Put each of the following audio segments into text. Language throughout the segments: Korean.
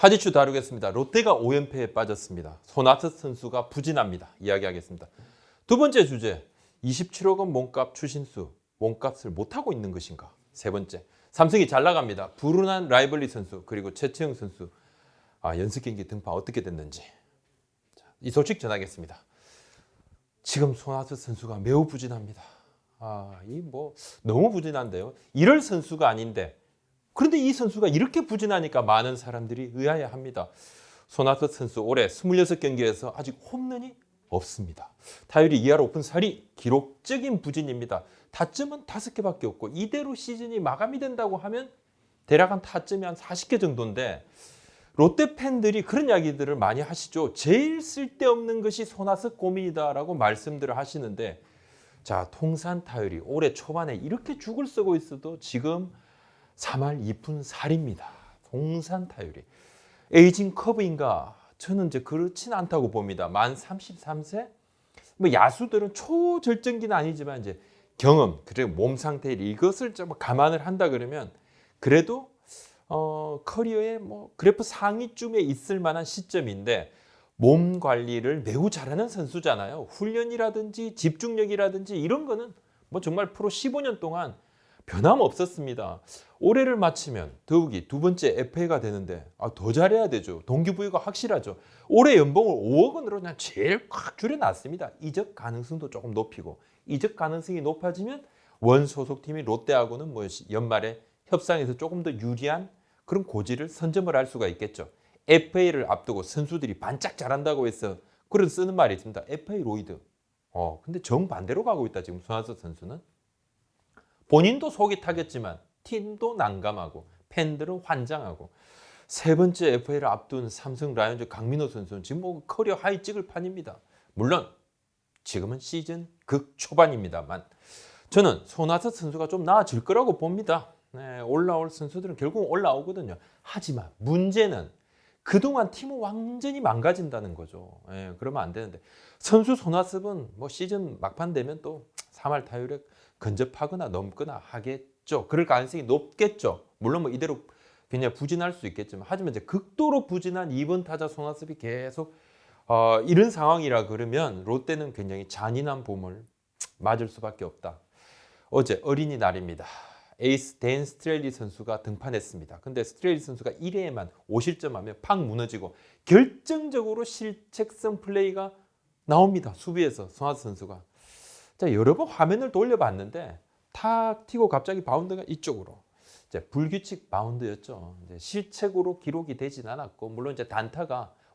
한 이슈 다루겠습니다. 롯데가 5연패에 빠졌습니다. 손아섭 선수가 부진합니다. 이야기하겠습니다. 두 번째 주제, 27억 원 몸값 추신수, 몸값을 못하고 있는 것인가? 세 번째, 삼성이 잘 나갑니다. 불운한 라이벌리 선수, 그리고 최채영 선수 연습 경기 등판 어떻게 됐는지 이 소식 전하겠습니다. 지금 손아섭 선수가 매우 부진합니다. 너무 부진한데요. 이럴 선수가 아닌데, 그런데 이 선수가 이렇게 부진하니까 많은 사람들이 의아해합니다. 손아섭 선수 올해 26경기에서 아직 홈런이 없습니다. 타율이 2할 오픈 살이 기록적인 부진입니다. 타점은 5개밖에 없고 이대로 시즌이 마감이 된다고 하면 대략 한 타점이 한 40개 정도인데, 롯데 팬들이 그런 이야기들을 많이 하시죠. 제일 쓸데없는 것이 손아섭 고민이다라고 말씀들을 하시는데, 자, 통산 타율이 올해 초반에 이렇게 죽을 쓰고 있어도 지금 3할 2푼 4리입니다. 통산 타율이. 에이징 커브인가? 저는 이제 그렇진 않다고 봅니다. 만 33세? 야수들은 초절정기는 아니지만 이제 경험, 그리고 몸 상태 이것을 좀 감안을 한다 그러면 그래도 커리어의 그래프 상위쯤에 있을 만한 시점인데, 몸 관리를 매우 잘하는 선수잖아요. 훈련이라든지 집중력이라든지 이런 거는 정말 프로 15년 동안 변함없었습니다. 올해를 마치면 더욱이 두 번째 FA가 되는데 더 잘해야 되죠. 동기부여가 확실하죠. 올해 연봉을 5억 원으로 그냥 제일 꽉 줄여놨습니다. 이적 가능성도 조금 높이고, 이적 가능성이 높아지면 원 소속팀인 롯데하고는 연말에 협상에서 조금 더 유리한 그런 고지를 선점을 할 수가 있겠죠. FA를 앞두고 선수들이 반짝 잘한다고 해서 그런 쓰는 말이 있습니다. FA 로이드. 근데 정반대로 가고 있다 지금 손아섭 선수는. 본인도 속이 타겠지만 팀도 난감하고 팬들은 환장하고. 세 번째 FA를 앞둔 삼성 라이온즈 강민호 선수는 지금 커리어 하이 찍을 판입니다. 물론 지금은 시즌 극초반입니다만 저는 손아섭 선수가 좀 나아질 거라고 봅니다. 올라올 선수들은 결국 올라오거든요. 하지만 문제는 그동안 팀은 완전히 망가진다는 거죠. 그러면 안 되는데, 선수 손아섭은 시즌 막판 되면 또 3할 타율에 근접하거나 넘거나 하겠죠. 그럴 가능성이 높겠죠. 물론 이대로 그냥 부진할 수 있겠지만, 하지만 이제 극도로 부진한 2번 타자 손아섭이 계속 이런 상황이라 그러면 롯데는 굉장히 잔인한 봄을 맞을 수밖에 없다. 어제 어린이날입니다. 에이스 댄 스트레일리 선수가 등판했습니다. 근데 스트레일리 선수가 1회에만 5실점하면 팍 무너지고 결정적으로 실책성 플레이가 나옵니다. 수비에서 손아섭 선수가. 자, 여러 번 화면을 돌려봤는데 탁 튀고 갑자기 바운드가 이쪽으로. 이제 불규칙 바운드였죠. 이제 실책으로 기록이 되진 않았고, 물론 이제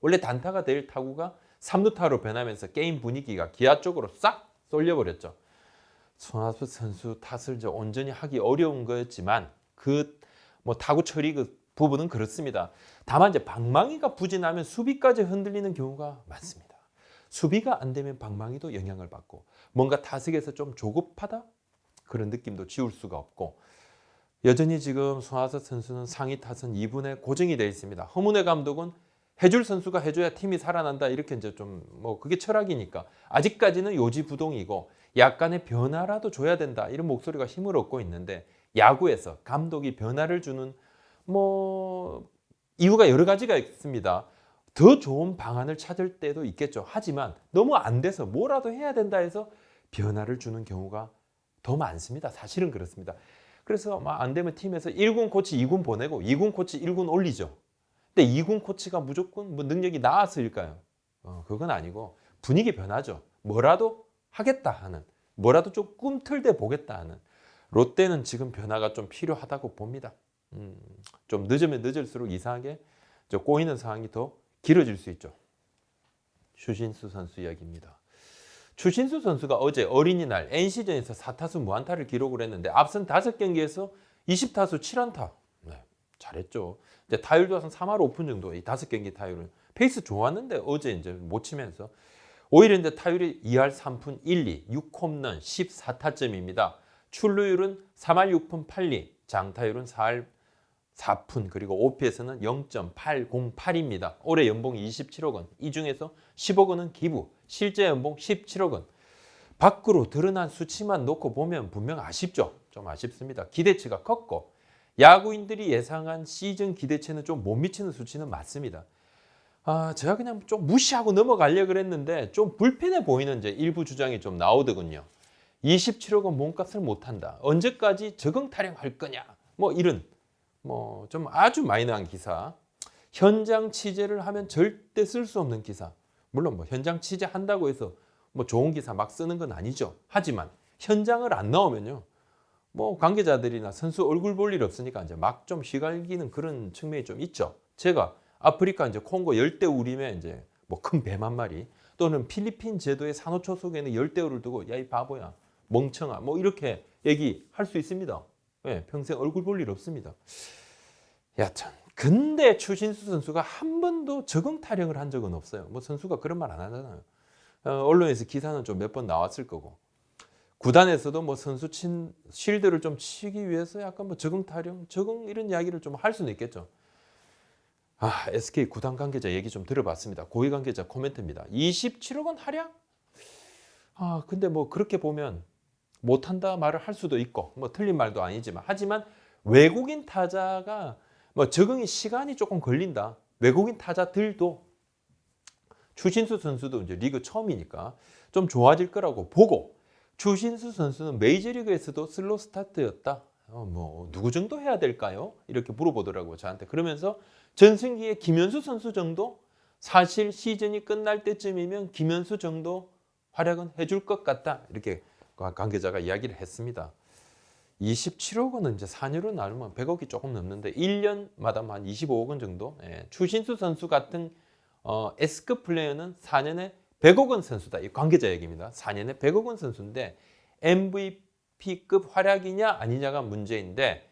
원래 단타가 될 타구가 3루타로 변하면서 게임 분위기가 기아 쪽으로 싹 쏠려버렸죠. 손아섭 선수 탓을 온전히 하기 어려운 거였지만 타구 처리 그 부분은 그렇습니다. 다만 이제 방망이가 부진하면 수비까지 흔들리는 경우가 많습니다. 수비가 안 되면 방망이도 영향을 받고, 뭔가 타석에서 좀 조급하다? 그런 느낌도 지울 수가 없고, 여전히 지금 손아섭 선수는 상위 타선 2분에 고정이 되어 있습니다. 허문회 감독은 해줄 선수가 해줘야 팀이 살아난다, 이렇게 이제 그게 철학이니까 아직까지는 요지부동이고 약간의 변화라도 줘야 된다, 이런 목소리가 힘을 얻고 있는데, 야구에서 감독이 변화를 주는 이유가 여러 가지가 있습니다. 더 좋은 방안을 찾을 때도 있겠죠. 하지만 너무 안 돼서 뭐라도 해야 된다 해서 변화를 주는 경우가 더 많습니다. 사실은 그렇습니다. 그래서 안 되면 팀에서 1군 코치 2군 보내고 2군 코치 1군 올리죠. 근데 2군 코치가 무조건 능력이 나아서일까요? 그건 아니고 분위기 변화죠. 뭐라도 하겠다 하는, 뭐라도 좀 꿈틀대 보겠다 하는. 롯데는 지금 변화가 좀 필요하다고 봅니다. 좀 늦으면 늦을수록 이상하게 꼬이는 상황이 더 길어질 수 있죠. 추신수 선수 이야기입니다. 추신수 선수가 어제 어린이날 NC전에서 4타수 무안타를 기록을 했는데, 앞선 5경기에서 20타수 7안타. 잘했죠. 이제 타율도 한 3할 5푼 정도, 이 5경기 타율은 페이스 좋았는데 어제 이제 못 치면서 오히려 이제 타율이 2할 3푼 1리, 6홈런 14타점입니다. 출루율은 3할 6푼 8리, 장타율은 4할 4푼, 그리고 OPS는 0.808입니다. 올해 연봉이 27억 원, 이 중에서 10억 원은 기부, 실제 연봉 17억 원. 밖으로 드러난 수치만 놓고 보면 분명 아쉽죠. 좀 아쉽습니다. 기대치가 컸고 야구인들이 예상한 시즌 기대치는 좀 못 미치는 수치는 맞습니다. 제가 그냥 좀 무시하고 넘어가려고 그랬는데 좀 불편해 보이는 이제 일부 주장이 좀 나오더군요. 27억 원 몸값을 못한다. 언제까지 적응 타령할 거냐. 뭐 이런 뭐 좀 아주 마이너한 기사. 현장 취재를 하면 절대 쓸 수 없는 기사. 물론 뭐 현장 취재한다고 해서 뭐 좋은 기사 막 쓰는 건 아니죠. 하지만 현장을 안 나오면요. 뭐 관계자들이나 선수 얼굴 볼 일 없으니까 이제 막 좀 휘갈기는 그런 측면이 좀 있죠. 제가 아프리카 이제 콩고 열대우림에 이제 뭐 큰 뱀 한 마리 또는 필리핀 제도의 산호초 속에는 열대우를 두고 야 이 바보야 멍청아 뭐 이렇게 얘기할 수 있습니다. 네, 평생 얼굴 볼 일 없습니다. 참. 근데 추신수 선수가 한 번도 적응 타령을 한 적은 없어요. 뭐 선수가 그런 말 안 하잖아요. 언론에서 기사는 좀 몇 번 나왔을 거고. 구단에서도 뭐 선수 실드를 좀 치기 위해서 약간 뭐 적응 타령, 적응 이런 이야기를 좀 할 수는 있겠죠. SK 구단 관계자 얘기 좀 들어봤습니다. 고위 관계자 코멘트입니다. 27억 원 할약? 근데 뭐 그렇게 보면 못한다 말을 할 수도 있고 뭐 틀린 말도 아니지만 하지만 외국인 타자가 뭐 적응이 시간이 조금 걸린다. 외국인 타자들도 추신수 선수도 이제 리그 처음이니까 좀 좋아질 거라고 보고 추신수 선수는 메이저리그에서도 슬로우 스타트였다. 뭐 누구 정도 해야 될까요? 이렇게 물어보더라고요. 저한테. 그러면서 전승기의 김현수 선수 정도 사실 시즌이 끝날 때쯤이면 김현수 정도 활약은 해줄 것 같다. 이렇게 관계자가 이야기를 했습니다. 27억 원은 이제 4년으로 나누면 100억이 조금 넘는데 1년마다 한 25억 원 정도. 추신수 선수 같은 S급 플레이어는 4년에 100억 원 선수다. 이 관계자 얘기입니다. 4년에 100억 원 선수인데 MVP급 활약이냐 아니냐가 문제인데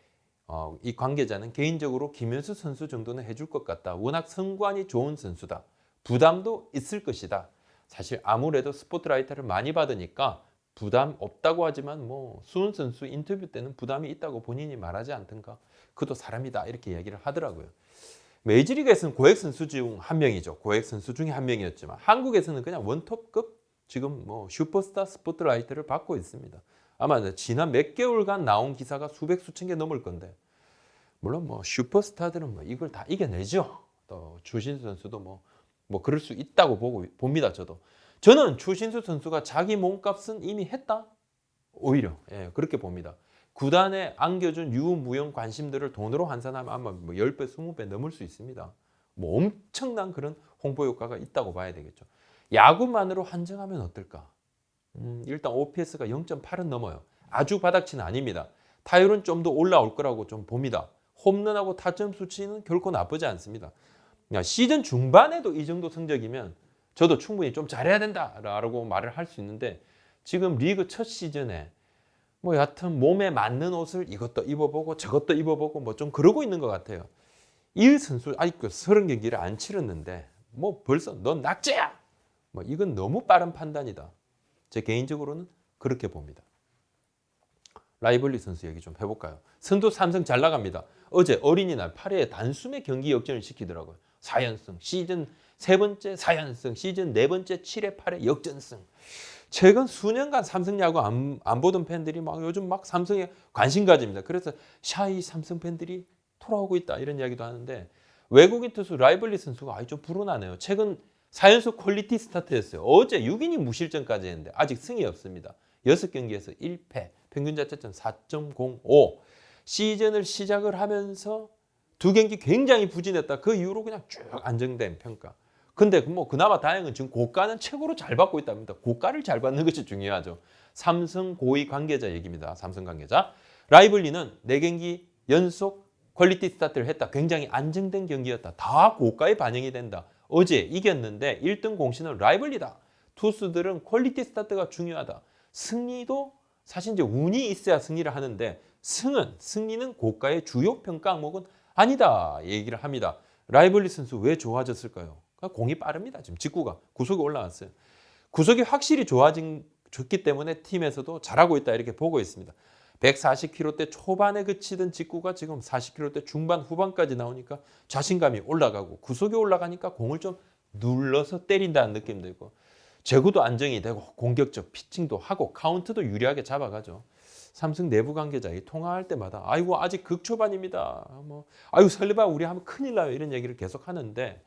이 관계자는 개인적으로 김현수 선수 정도는 해줄 것 같다. 워낙 성관이 좋은 선수다. 부담도 있을 것이다. 사실 아무래도 스포트라이트를 많이 받으니까 부담 없다고 하지만 뭐 수훈 선수 인터뷰 때는 부담이 있다고 본인이 말하지 않던가. 그도 사람이다 이렇게 얘기를 하더라고요. 메이저리그에서는 고액 선수 중 한 명이죠. 고액 선수 중에 한 명이었지만 한국에서는 그냥 원톱급 지금 뭐 슈퍼스타 스포트라이트를 받고 있습니다. 아마 지난 몇 개월간 나온 기사가 수백 수천 개 넘을 건데 물론 뭐 슈퍼스타들은 뭐 이걸 다 이겨내죠. 또 추신수 선수도 뭐 그럴 수 있다고 봅니다. 저는 추신수 선수가 자기 몸값은 이미 했다. 오히려 그렇게 봅니다. 구단에 안겨준 유무형 관심들을 돈으로 환산하면 아마 뭐 10배, 20배 넘을 수 있습니다. 뭐 엄청난 그런 홍보 효과가 있다고 봐야 되겠죠. 야구만으로 한정하면 어떨까? 일단 OPS가 0.8은 넘어요. 아주 바닥치는 아닙니다. 타율은 좀 더 올라올 거라고 좀 봅니다. 홈런하고 타점 수치는 결코 나쁘지 않습니다. 시즌 중반에도 이 정도 성적이면 저도 충분히 좀 잘해야 된다라고 말을 할 수 있는데 지금 리그 첫 시즌에 뭐 여하튼 몸에 맞는 옷을 이것도 입어보고 저것도 입어보고 뭐 좀 그러고 있는 것 같아요. 이 선수 아직도 30경기를 안 치렀는데 뭐 벌써 넌 낙제야! 뭐 이건 너무 빠른 판단이다. 제 개인적으로는 그렇게 봅니다. 라이벌리 선수 얘기 좀 해볼까요? 선두 삼성 잘 나갑니다. 어제 어린이날 8회에 단숨에 경기 역전을 시키더라고요. 4연승, 시즌 3번째 4연승, 시즌 4번째 7회 8회 역전승. 최근 수년간 삼성 야구 안 보던 팬들이 막 요즘 막 삼성에 관심 가집니다. 그래서 샤이 삼성 팬들이 돌아오고 있다 이런 이야기도 하는데 외국인 투수 라이벌리 선수가 아주 좀 불운하네요. 최근 4연속 퀄리티 스타트였어요. 어제 6이닝 무실점까지 했는데 아직 승이 없습니다. 6경기에서 1패, 평균 자책점 4.05. 시즌을 시작을 하면서 2경기 굉장히 부진했다. 그 이후로 그냥 쭉 안정된 평가. 근데 뭐 그나마 다행은 지금 고가는 최고로 잘 받고 있답니다. 고가를 잘 받는 것이 중요하죠. 삼성 고위 관계자 얘기입니다. 삼성 관계자. 라이벌리는 4경기 연속 퀄리티 스타트를 했다. 굉장히 안정된 경기였다. 다 고가에 반영이 된다. 어제 이겼는데 1등 공신은 라이벌리다. 투수들은 퀄리티 스타트가 중요하다. 승리도 사실 이제 운이 있어야 승리를 하는데 승리는 고가의 주요 평가 항목은 아니다. 얘기를 합니다. 라이벌리 선수 왜 좋아졌을까요? 공이 빠릅니다. 지금 직구가 구속이 올라왔어요. 구속이 확실히 좋기 때문에 팀에서도 잘하고 있다 이렇게 보고 있습니다. 140km대 초반에 그치던 직구가 지금 40km대 중반 후반까지 나오니까 자신감이 올라가고 구속이 올라가니까 공을 좀 눌러서 때린다는 느낌도 있고 제구도 안정이 되고 공격적 피칭도 하고 카운트도 유리하게 잡아가죠. 삼성 내부 관계자 통화할 때마다 아이고 아직 극초반입니다. 뭐 아이고 설레발 우리 하면 큰일 나요 이런 얘기를 계속 하는데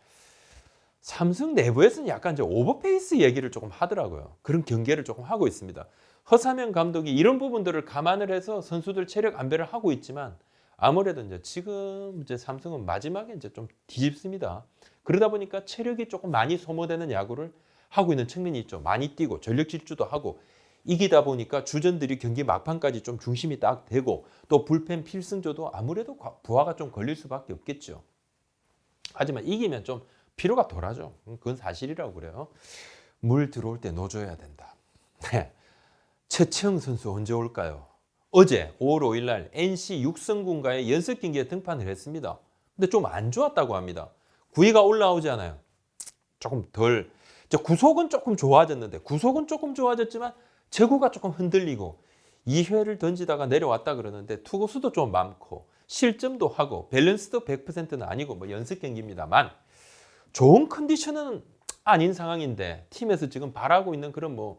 삼성 내부에서는 약간 이제 오버페이스 얘기를 조금 하더라고요. 그런 경계를 조금 하고 있습니다. 허삼영 감독이 이런 부분들을 감안을 해서 선수들 체력 안배를 하고 있지만 아무래도 이제 지금 이제 삼성은 마지막에 이제 좀 뒤집습니다. 그러다 보니까 체력이 조금 많이 소모되는 야구를 하고 있는 측면이 있죠. 많이 뛰고 전력 질주도 하고 이기다 보니까 주전들이 경기 막판까지 좀 중심이 딱 되고 또 불펜 필승조도 아무래도 부하가 좀 걸릴 수밖에 없겠죠. 하지만 이기면 좀 피로가 덜하죠. 그건 사실이라고 그래요. 물 들어올 때 넣어줘야 된다. 최채영 선수 언제 올까요? 어제 5월 5일 날 NC 육성군과의 연습 경기에 등판을 했습니다. 근데 좀 안 좋았다고 합니다. 구위가 올라오지 않아요. 조금 덜. 구속은 조금 좋아졌지만 제구가 조금 흔들리고 2회를 던지다가 내려왔다 그러는데 투구수도 좀 많고 실점도 하고 밸런스도 100%는 아니고 뭐 연습 경기입니다만 좋은 컨디션은 아닌 상황인데 팀에서 지금 바라고 있는 그런 뭐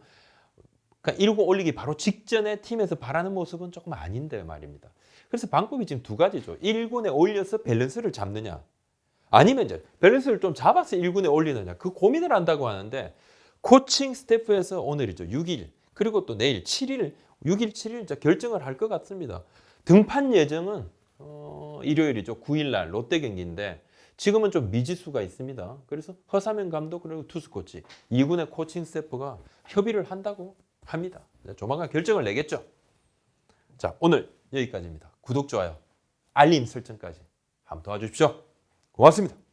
그러니까 1구 올리기 바로 직전에 팀에서 바라는 모습은 조금 아닌데 말입니다. 그래서 방법이 지금 두 가지죠. 1군에 올려서 밸런스를 잡느냐 아니면 이제 밸런스를 좀 잡아서 1군에 올리느냐 그 고민을 한다고 하는데 코칭 스태프에서 오늘이죠. 6일 그리고 또 내일 7일 6일 7일 이제 결정을 할 것 같습니다. 등판 예정은 일요일이죠. 9일 날 롯데 경기인데 지금은 좀 미지수가 있습니다. 그래서 허삼영 감독 그리고 투수 코치 2군의 코칭 스태프가 협의를 한다고 합니다. 조만간 결정을 내겠죠. 자, 오늘 여기까지입니다. 구독, 좋아요, 알림 설정까지 한번 도와주십시오. 고맙습니다.